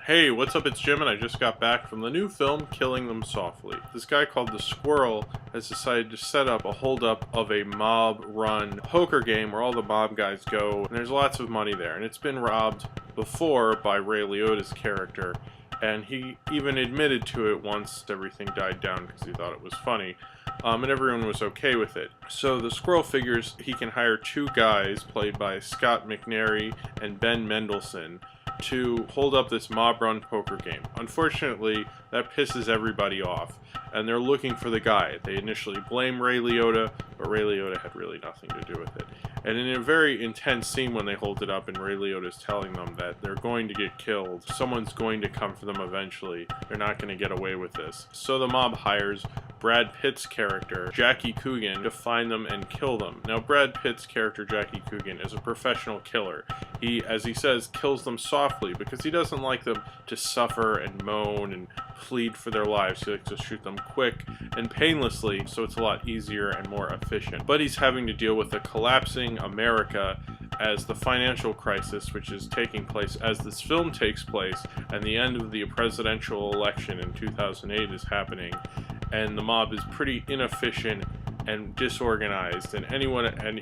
Hey, what's up? It's Jim, and I just got back from the new film, Killing Them Softly. This guy called the Squirrel has decided to set up a holdup of a mob-run poker game where all the mob guys go, and there's lots of money there. And it's been robbed before by Ray Liotta's character, and he even admitted to it once everything died down because he thought it was funny. And everyone was okay with it. So the Squirrel figures he can hire two guys, played by Scott McNairy and Ben Mendelsohn, to hold up this mob-run poker game. Unfortunately, that pisses everybody off, and they're looking for the guy. They initially blame Ray Liotta, but Ray Liotta had really nothing to do with it. And in a very intense scene when they hold it up and Ray Liotta's telling them that they're going to get killed, someone's going to come for them eventually, they're not going to get away with this. So the mob hires Brad Pitt's character, Jackie Coogan, to find them and kill them. Now, Brad Pitt's character, Jackie Coogan, is a professional killer. He, as he says, kills them softly because he doesn't like them to suffer and moan and plead for their lives. He likes to shoot them quick and painlessly, so it's a lot easier and more efficient. But he's having to deal with a collapsing America as the financial crisis, which is taking place as this film takes place, and the end of the presidential election in 2008 is happening, and the mob is pretty inefficient and disorganized, and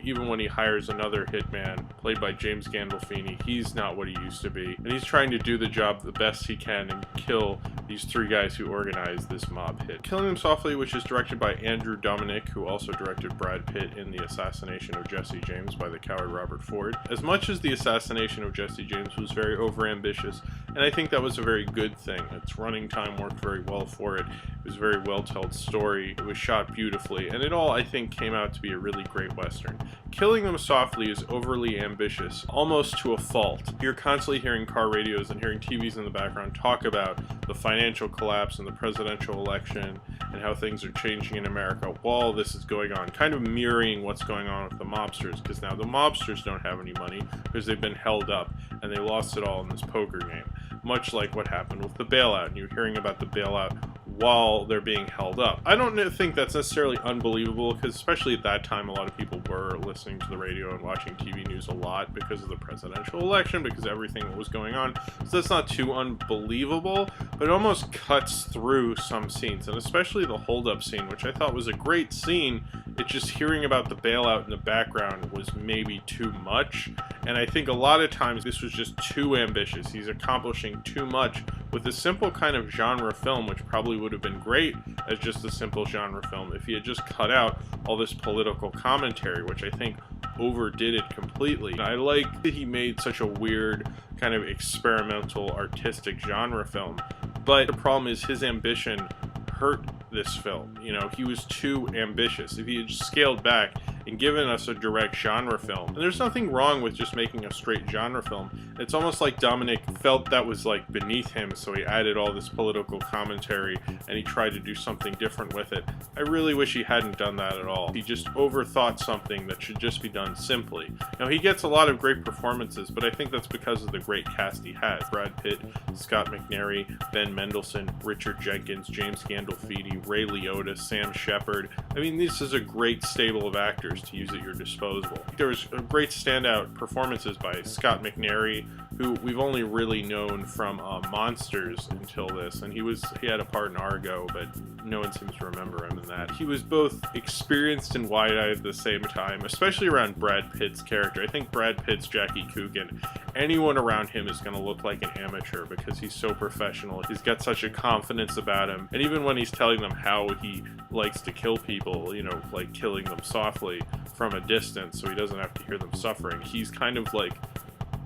even when he hires another hitman played by James Gandolfini, he's not what he used to be, and he's trying to do the job the best he can and kill these three guys who organized this mob hit. Killing Them Softly, which is directed by Andrew Dominic, who also directed Brad Pitt in The Assassination of Jesse James by the coward Robert Ford. As much as The Assassination of Jesse James was very overambitious, and I think that was a very good thing. Its running time worked very well for it. It was a very well-told story. It was shot beautifully, and it all, I think, came out to be a really great Western. Killing Them Softly is overly ambitious, almost to a fault. You're constantly hearing car radios and hearing TVs in the background talk about the financial collapse and the presidential election and how things are changing in America while this is going on, kind of mirroring what's going on with the mobsters, because now the mobsters don't have any money because they've been held up and they lost it all in this poker game. Much like what happened with the bailout, and you're hearing about the bailout while they're being held up. I don't think that's necessarily unbelievable, because especially at that time, a lot of people were listening to the radio and watching TV news a lot because of the presidential election, because everything that was going on. So that's not too unbelievable, but it almost cuts through some scenes, and especially the hold-up scene, which I thought was a great scene. It's just hearing about the bailout in the background was maybe too much, and I think a lot of times this was just too ambitious. He's accomplishing too much with a simple kind of genre film, which probably would have been great as just a simple genre film if he had just cut out all this political commentary, which I think overdid it completely. I like that he made such a weird kind of experimental artistic genre film, but the problem is his ambition hurt this film. You know, he was too ambitious. If he had just scaled back and given us a direct genre film, and there's nothing wrong with just making a straight genre film, it's almost like Dominic felt that was like beneath him, so he added all this political commentary and he tried to do something different with it. I really wish he hadn't done that at all. He just overthought something that should just be done simply. Now, he gets a lot of great performances, but I think that's because of the great cast he has. Brad Pitt, Scott McNairy, Ben Mendelsohn, Richard Jenkins, James Gandolfini, Ray Liotta, Sam Shepard. I mean, this is a great stable of actors to use at your disposal. There was great standout performances by Scott McNairy, who we've only really known from Monsters until this, and he had a part in Argo, but no one seems to remember him in that. He was both experienced and wide-eyed at the same time, especially around Brad Pitt's character. I think Brad Pitt's Jackie Coogan, anyone around him is going to look like an amateur because he's so professional. He's got such a confidence about him, and even when he's telling them how he likes to kill people, you know, like killing them softly from a distance so he doesn't have to hear them suffering, he's kind of like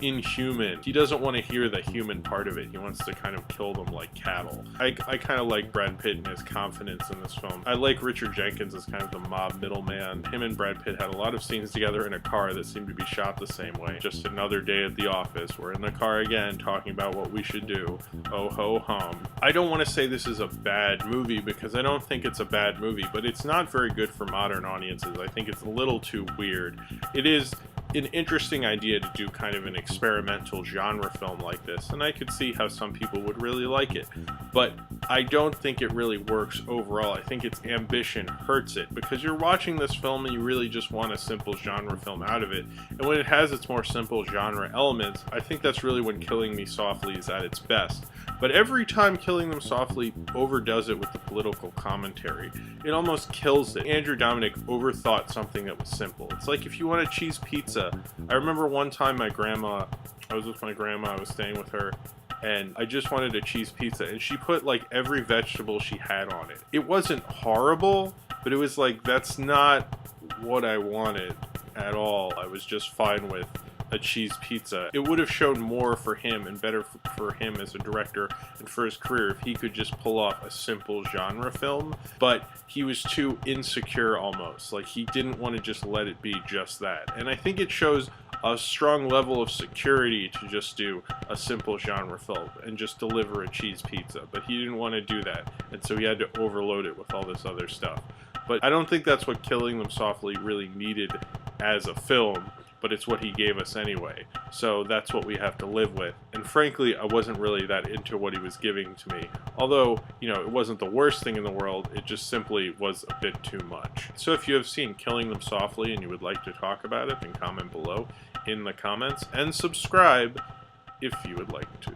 inhuman. He doesn't want to hear the human part of it. He wants to kind of kill them like cattle. I kind of like Brad Pitt and his confidence in this film. I like Richard Jenkins as kind of the mob middleman. Him and Brad Pitt had a lot of scenes together in a car that seemed to be shot the same way. Just another day at the office. We're in the car again talking about what we should do. Oh ho hum. I don't want to say this is a bad movie because I don't think it's a bad movie, but it's not very good for modern audiences. I think it's a little too weird. It is an interesting idea to do kind of an experimental genre film like this, and I could see how some people would really like it, but I don't think it really works overall. I think its ambition hurts it, because you're watching this film and you really just want a simple genre film out of it, and when it has its more simple genre elements, I think that's really when Killing Me Softly is at its best. But every time Killing Them Softly overdoes it with the political commentary. It almost kills it. Andrew Dominik overthought something that was simple. It's like if you want a cheese pizza. I remember one time I was with my grandma, I was staying with her, and I just wanted a cheese pizza, and she put like every vegetable she had on it. It wasn't horrible, but it was like, that's not what I wanted at all. I was just fine with a cheese pizza. It would have shown more for him and better for him as a director and for his career if he could just pull off a simple genre film, but he was too insecure almost. Like, he didn't want to just let it be just that. And I think it shows a strong level of security to just do a simple genre film and just deliver a cheese pizza, but he didn't want to do that, and so he had to overload it with all this other stuff. But I don't think that's what Killing Them Softly really needed as a film, but it's what he gave us anyway, so that's what we have to live with. And frankly, I wasn't really that into what he was giving to me, although, you know, it wasn't the worst thing in the world, it just simply was a bit too much. So if you have seen Killing Them Softly and you would like to talk about it, then comment below in the comments, and subscribe if you would like to.